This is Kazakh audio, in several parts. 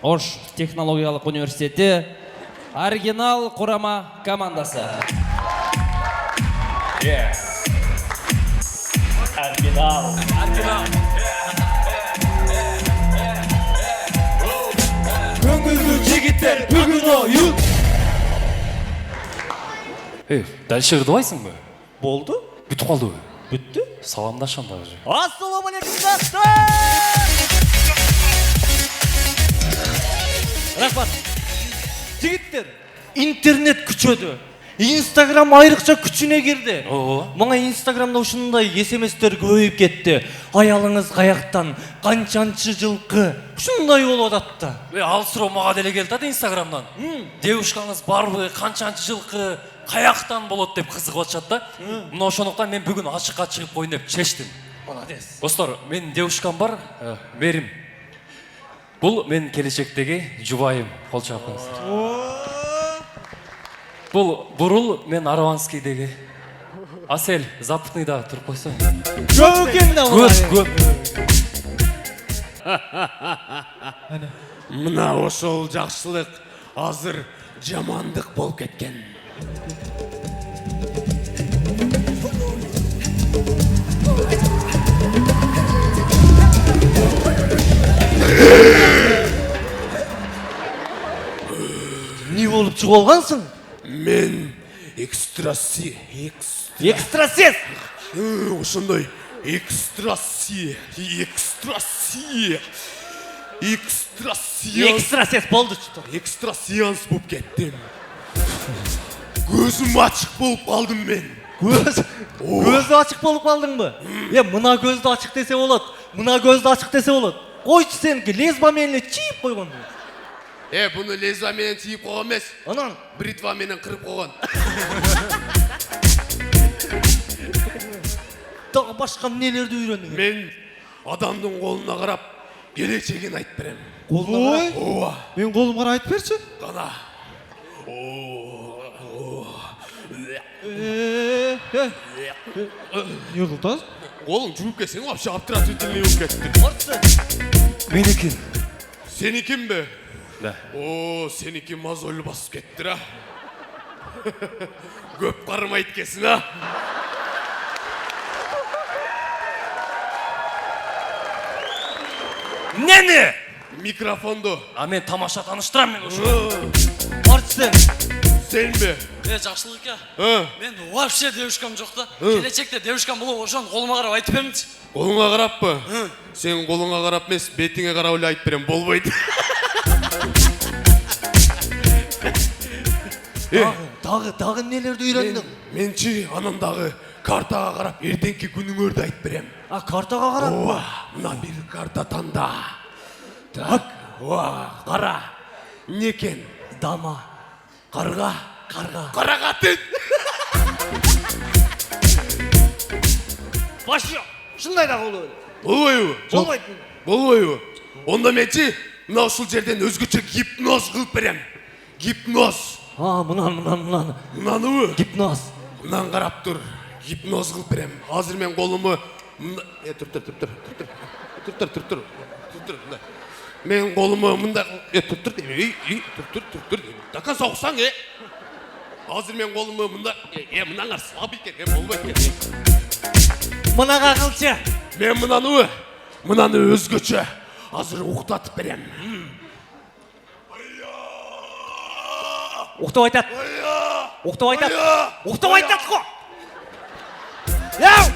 Ош технологиялық университеті оригинал құрама командасы. Оригинал. Көңілді жігіттер бүгін ойын. Дәл шығырдыбайсың ба? Болды? Бүтіп қалды ба? Бүтті? Саламдашам да. Ассалаумағалейкум достар! Рахмат. Жігіттер, интернет күчөді. Инстаграм айрықша күчіне кірді. Маңа инстаграмда ушундай SMS-тер көбейіп кетті. Аялыңыз қаяқтан, қанчанчы жылқы. Ушундай болуп атты. Ал суроо мага деле келди инстаграмдан. Девушкаңыз барбы, канчанчы жылкы, каяктан болот деп кызыгып атышат да. Мына ошондуктан мен бүгүн ачыкка чыгып коеюн деп чечтим. Молодец. Достор, менин девушкам бар, Мерим. Бул мен келечектеги жубайым, кол чапыңыз. Бул Бурул, мен Араванскийдеги. Асель, Запытныйда туруп койсоң. Көп екен да Көп, көп. Мына ошол жакшылык азыр жамандык болуп кеткен. Не болып чыгып алгансың? Мен экстрасенс. Ошондой Экстрасенс болды что? Экстрасенс болуп кеттим. Көзүм ачык болуп калдым мен. Көзі ачык болуп калдыңбы? Мына көзді ачык десе болот. Мына көзді ачык десе болот. Койчу сеники лезба менен чийип койгон. Буну лезба менен чийип койгон эмес. Анан Бритва менен кырып койгон. дагы башка эмнелерди үйрөндүң? Мен адамдын колуна карап келечегин айтып берем. Ой, Ооба. мен колума карап айтып берчи. Кана. Юлдаз? Колуң жүрүп кетсең вообще отвратительный болуп кетти. Меники. Сеникинби? Да. Сеники мозоль басып кеттир, а? Көп кармайт экенсиң, а? Нени? Микрофонду. Мен тамаша тааныштырам мен ошо. Барчы сен. Сенби? Жакшылык ка. Мен вообще девушкам жок да. Келечекте девушкам болуп ошону колума карап айтып бермичи. Колуңа караппы? Сен колуңа карап эмес, бетиңе карап эле айтып берем, болбойт. Дагы эмнелерди үйрөндүң? Менчи анан дагы картага карап эртеңки күнүңөрдү айтып берем. Картага карап? Ооба, мына бир карта танда. Так, кара. Эмне экен? Дама. Карга. Кара катын. Башы. Шундай да болот. Болбойбу? Болбойт. Болбойбу? Онда менчи мына ушул жерден өзгөчө гипноз кылып берем. Гипноз. Мынан. Мынаныбы? Гипноз. Мынан карап тур. Гипноз кылып берем. Азыр мен колуму тур. Мен колуму мында тур. Така соксаң, Азыр мен колуму мында мынаңар слабый экен, болбойт экен. Мынага кылчы. Мен мынаны өзгөчө азыр уктатып берем. Уктап айтат. Уктап айтат го. Яу!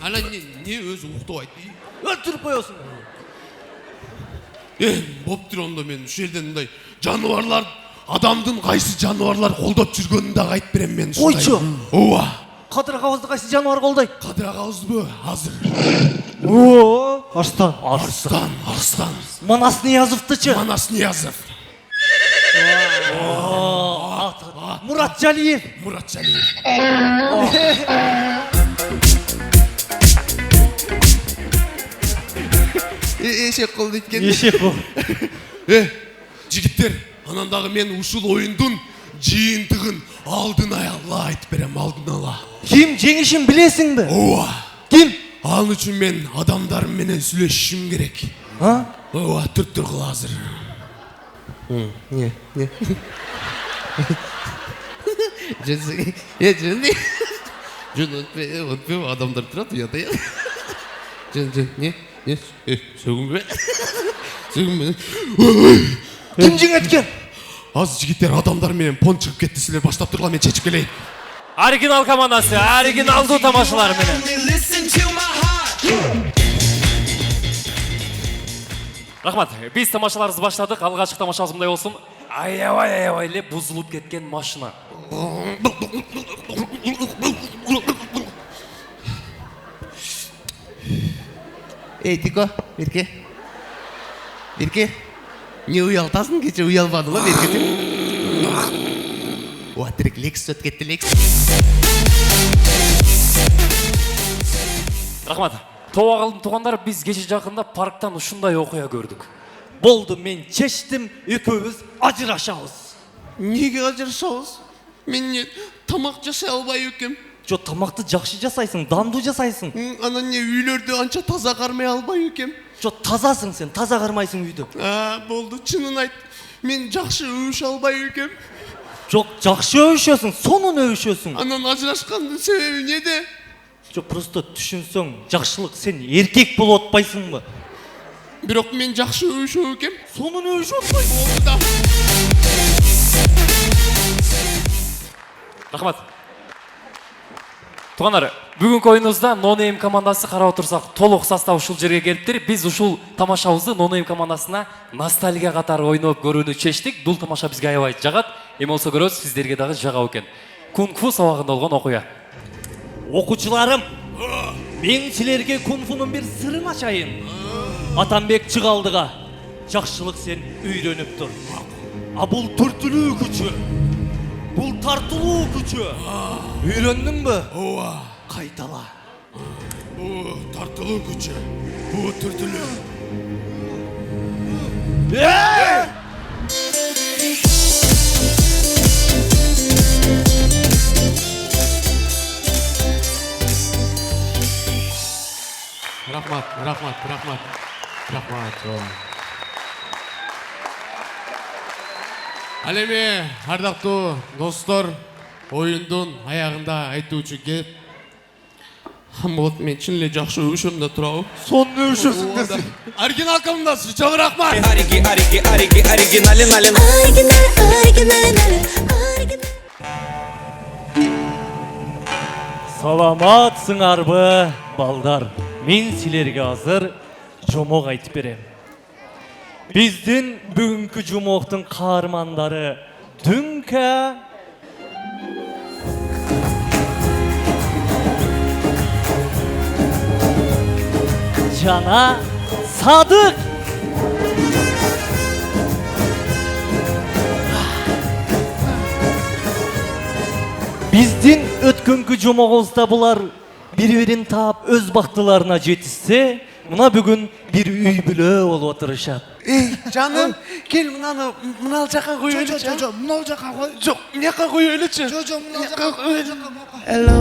Ана не өзү уктап айтты? Өлтүрүп коесуң. Боптур ондо мен ушул жерден мындай жаныбарлар, адамдын кайсы жаныбарлар колдоп жүргөнүн дагы айтып берем мен. Койчу. Ооба. Кадыр кабызды кайсы жаныбар колдойт? Кадыр кабызбы? Азыр. Арстан. Манас Ниязовтычы? Манас Ниязов. Мурат Жалиев. Эшек кол дейт экен. Эшек кол. Жигиттер, анан дагы мен ушул оюндун жыйынтыгын алдын ала айтып берем, алдын ала. Ким жеңишин билесиңби? Ооба. Ким? Ал үчүн мен адамдар менен сүйлөшүшүм керек. А? Ооба, тур кыл азыр. Не? Жөн адамдар турат уята я. Жөн не? Сөгүнбө. Ким жеңеткен? Аз жигиттер адамдар менен пон чыгып кетти, силер баштап турган, мен чечип келейин. Оригинал командасы, оригиналдуу тамашалар менен. Рахмат, биз тамашаларыбызды баштадык. Алгачкы тамашабыз мындай болсун. Аябай эле бузулуп кеткен машина. Эй, Тико, Берке. Не уялтасың, кече уялбады ла Берке. Уатрик лекс өт кетти лекс. Рахмат. Тоогалдын туугандары, биз кече жакында парктан ушундай окуя көрдүк. Болду, мен чечтим, экөөбүз ажырашабыз. Неге ажырашабыз? Мен тамак жасай албай экем. Жо, тамакты жакшы жасайсың, дандуу жасайсың. Анан не үйлөрдү анча таза кармай албай экем. Жо, тазасың сен, таза кармайсың үйдө. Болду, чынын айт. Мен жакшы өбүшө албай экем. Жок, жакшы өбүшөсүң, сонун өбүшөсүң. Анан ажырашкандын себеби неде? Жо, просто түшүнсөң, жакшылык сен эркек болуп атпайсыңбы? Бирок мен жакшы өбүшө экем. Сонун өбүшүп атпайсың. Болду да. Рахмат. Туугандар, бүгүнкү оюнубузда No Name командасы карап отурсак, толук состав ушул жерге келиптир. Биз ушул тамашабызды No Name командасына ностальгия катары ойноп көрүүнү чечтик. Бул тамаша бизге аябай жагат. Эми болсо көрөбүз, сиздерге дагы жагат экен. Кунг-фу сабагында болгон окуя. Окуучуларым, мен силерге кунг-фунун бир сырын ачайын. Атамбек Чыгалдыга жакшылык сен үйрөнүп тур. А бул түртүлүү күчү. Бул тартылуу күчү. Үйрөндүңбү? Ооба. Кайтала. Бу тартылуу күчү. Бу түртүлүү. Рахмат. Ал эми, ардактуу достор, оюндун аягында айтуучу кеп. Болот, мен чын эле жакшы өбүшөм да турабы? Сонун өбүшөсүң десиң. Оригинал командасы, чоң рахмат. Оригинален. Саламатсыңарбы, балдар. Мен силерге азыр жомок айтып берем. Биздин бүгүнкү жомоктун каармандары Дүнкә, жана Садык. Биздин өткөнкү жомогубузда булар бири-бирин таап өз бактыларына жетишсе, мына бүгүн бир үй бүлө болуп отурушат. Эй, жаным, кел мынал жака коелучу. Жо, мынау жаққа қой. Жок, мынаяка коелучу. Жо, мынау жаққа қой. Hello.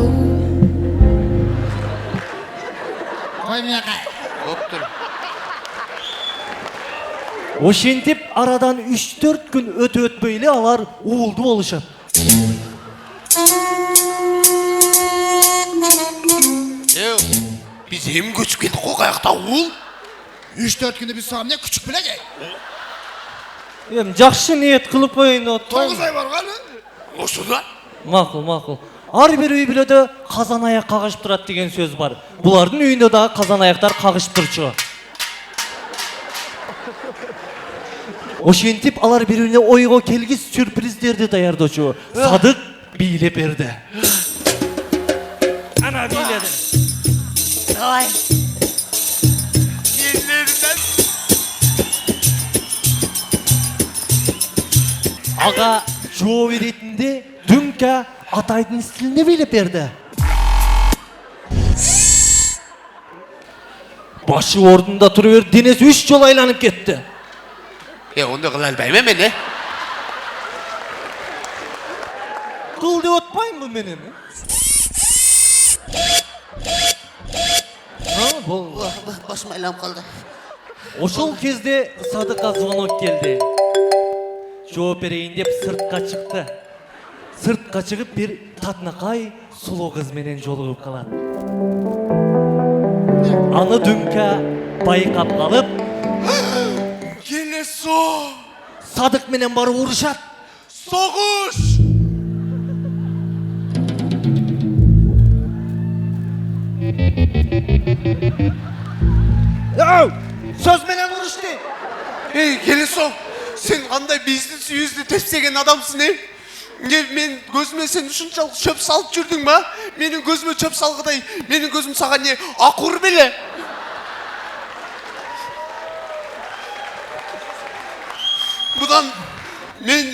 Қой мынаққа. Ошентип арадан 3-4 күн өтө-өтпөй эле алар уулду болушат. Биз эми көчүп кеттик го, каякта уул? 3-4 күнде біз саған не күчік білеге? Эми жакшы ниет кылып коеюн деп атпаймынбы? 9 ай бар ғаны? Ошода? Макул. Ар бир үй бүлөдө казан аяк кагышып турат деген сөз бар. Булардын үйүндө дагы казан аяктар кагышып турчу. Ошентип алар бири-бирине ойго келгис сюрприздерди даярдоочу. Садык бийлеп берди. Ана бийледи. Давай. Ага жооп беретинде Дүнкә атайдын стилинде бийлеп берди. Башы ордунда тура берди, денеси 3 жолу айланып кетти. Ондай кыла албайм мен, Кыл деп атпаймынбы мен эми? Başım aylanıp kaldı. Ошол кезде Садыкка звонок келди. Жооп берейин деп сыртка чыкты. Сыртка чыгып бир татнакай сулуу кыз менен жолугуп калат. Аны дүңкө байкап калып, Келесо! Садык менен барып урушат. Soğuş! Söz менен урушtu. Ey Keleso! Sen qanday бизнес yüzlü tepsegen adamsın ey? Men gözüme sen ушунчалык çöp salıp жүрдүң ба? Менин көзүмө çöp salgıday. Менин көзүм сага не акур беле?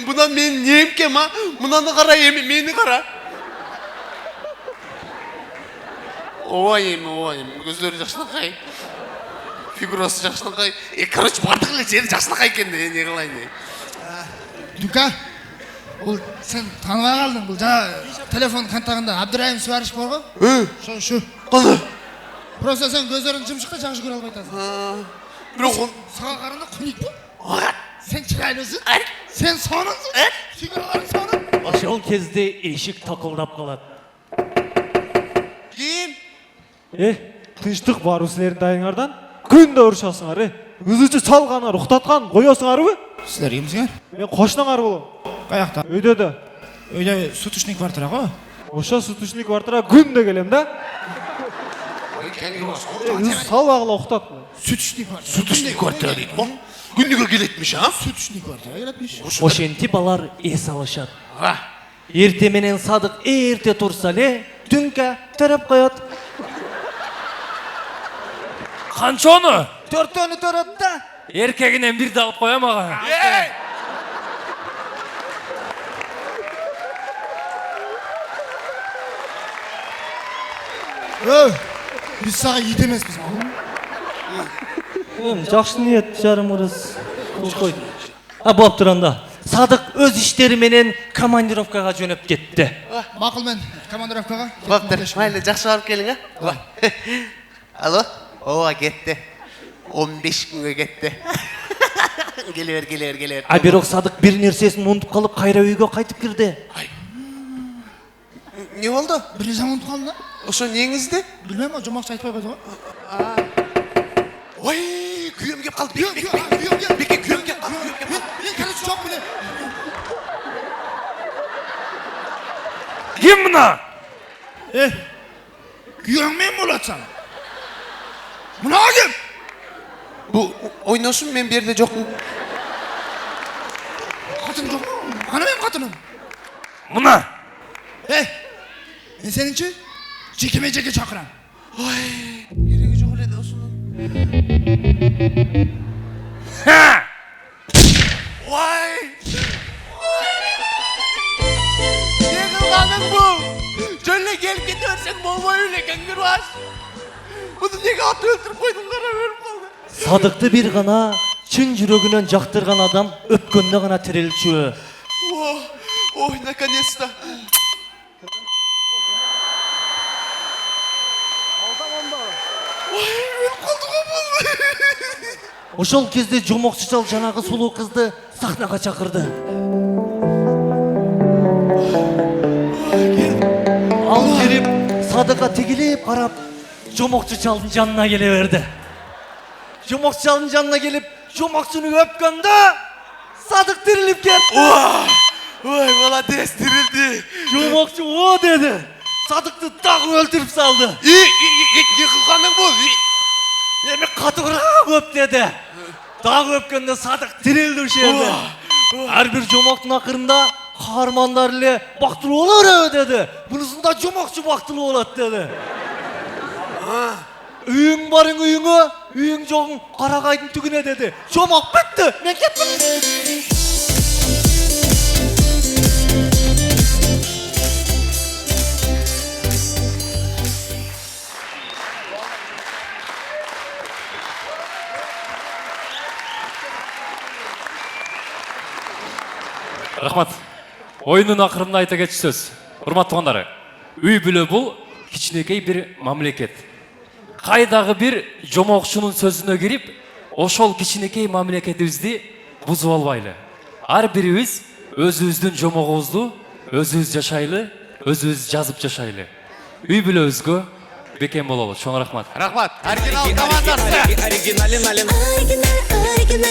Bundan men neyim kem ha? Bunanı kara yemi, meni kara. Ovayım. Gözleri жақшылықай. Фигурасы жақшылықай. Короче, бардық эле жери жақшылықай экен де, не кылайын де. Дүнка, бұл сен танымай қалдың. Бұл жаңа телефон контагында Абдырайым Сварыш бар ғой? Шу. Қалды? Просто сен көздерің жымшықта жақсы көре албайтасың. Бирок Саға қарында құник бұл. Сен чырайлысың. Сен сонысың. Фигураларың соны. Ошол кезде эшик такылдап калат. ким? Тынчтык бар силердин дайыңардан күндө урушасыңар, Өзүчө салганар, уктаткан коесуңарбы? Сіздер емсіңер? Мен кошунаңар болом. Қаяқта? Үйдө да. Өйде сутушник квартира ғой? Ошо сутушник квартира күндө келем да. Салбагыла уктат. Sütüşnik var. Sütüşnik kvartira deydi bu. Günlüğe geletmiş ha? Sütüşnik kvartira yaratmış. Ошентип алар эс алышат. Эрте менен Садык эрте турса эле дүңкө төрөп коет. Канчону? Төртөөнү төрөт да. Эркегинен бирди алып коем ага. Biz sağa ит емеспіз. Жакшы ниет жарым ырыс кылып болуп турганда Садык өз иштери менен командировкага жөнөп кетти. Мақұл мен командировкаға. Баптыр, майлы жақсы барып келің а? Алло? Ооа кетти. 15 күнгө кетти. Келер. А бирок Садык бир нерсесин унутуп калып кайра үйгө кайтып кирди. Не болду? Бір нерсені ұмытып қалдың да? Ошо неңизди? Білмеймін ғой, жомақшы айтпай қойды ғой. Ой, күйем кеп қалды. Беке, күйем кеп қалды. Мен короче жоқ біле. Ким мына? Күйеуіңмен болатсың. Мына кім? Bu oynaşım ben bir yerde жоқпын. Қатын жоқ му? Ана мен қатыным. Мына? Мен сеніңше жеке шақырам. Ой, керегі жоқ еді осының. Ха! Ой! Ne kılganın bu? Şöyle gelip gidiyorsan bolma öyle kengir var. Bunu nege atı öldürüp koydun kara ölüp kaldı. Садыкты бир гана чын жүрөгүнөн жактырган адам өпкөндө гана тирилчү. Ой, наконец-то. Ой, ölüp kaldık o bu. Ошол кезде жомокчу чал жанагы сулуу кызды сахнага чакырды. Ал келип Садыкка тегилип карап, жомокчу чалдын жанына келе берди. Жомокчу чалдын жанына келип, жомокчуну өпкөндө Садык тирилип кетти. Ой, молодец, dirildi. Жомокчу о деди. Садыкты дагы өлтүрүп салды. Ne kılganın bu? Эми катуураак өп деди. Дагы өпкөндө Садык тирилди ошол жерде. Ар бир жомоктун акырында каармандар эле бактылуу болор деди. Бунусунда жомокчу бактылуу болот деди. Үйүң барың үйүңө, үйүң жогуң карагайдын түгүнө деди. Жомок бүттү. Мен кеттим. Рахмат. Ойынның ақырында айта кетші сөз. Урматтуу туугандар, үй бүлө бул кичинекей бир мамлекет. кайдагы бир жомокчунун сөзүнө кирип, ошол кичинекей мамлекетибизди бузуп албайлы. Ар бирибиз өзүбүздүн жомогубузду өзүбүз жашайлы, өзүбүз жазып жашайлы. Үй бүлөбүзгө бекем бололу. Чоң рахмат. Рахмат. Оригинал командасы. Оригинален.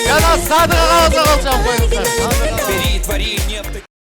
Жана Садык агабызга кол чабып коюңуздар. Бери, твори, не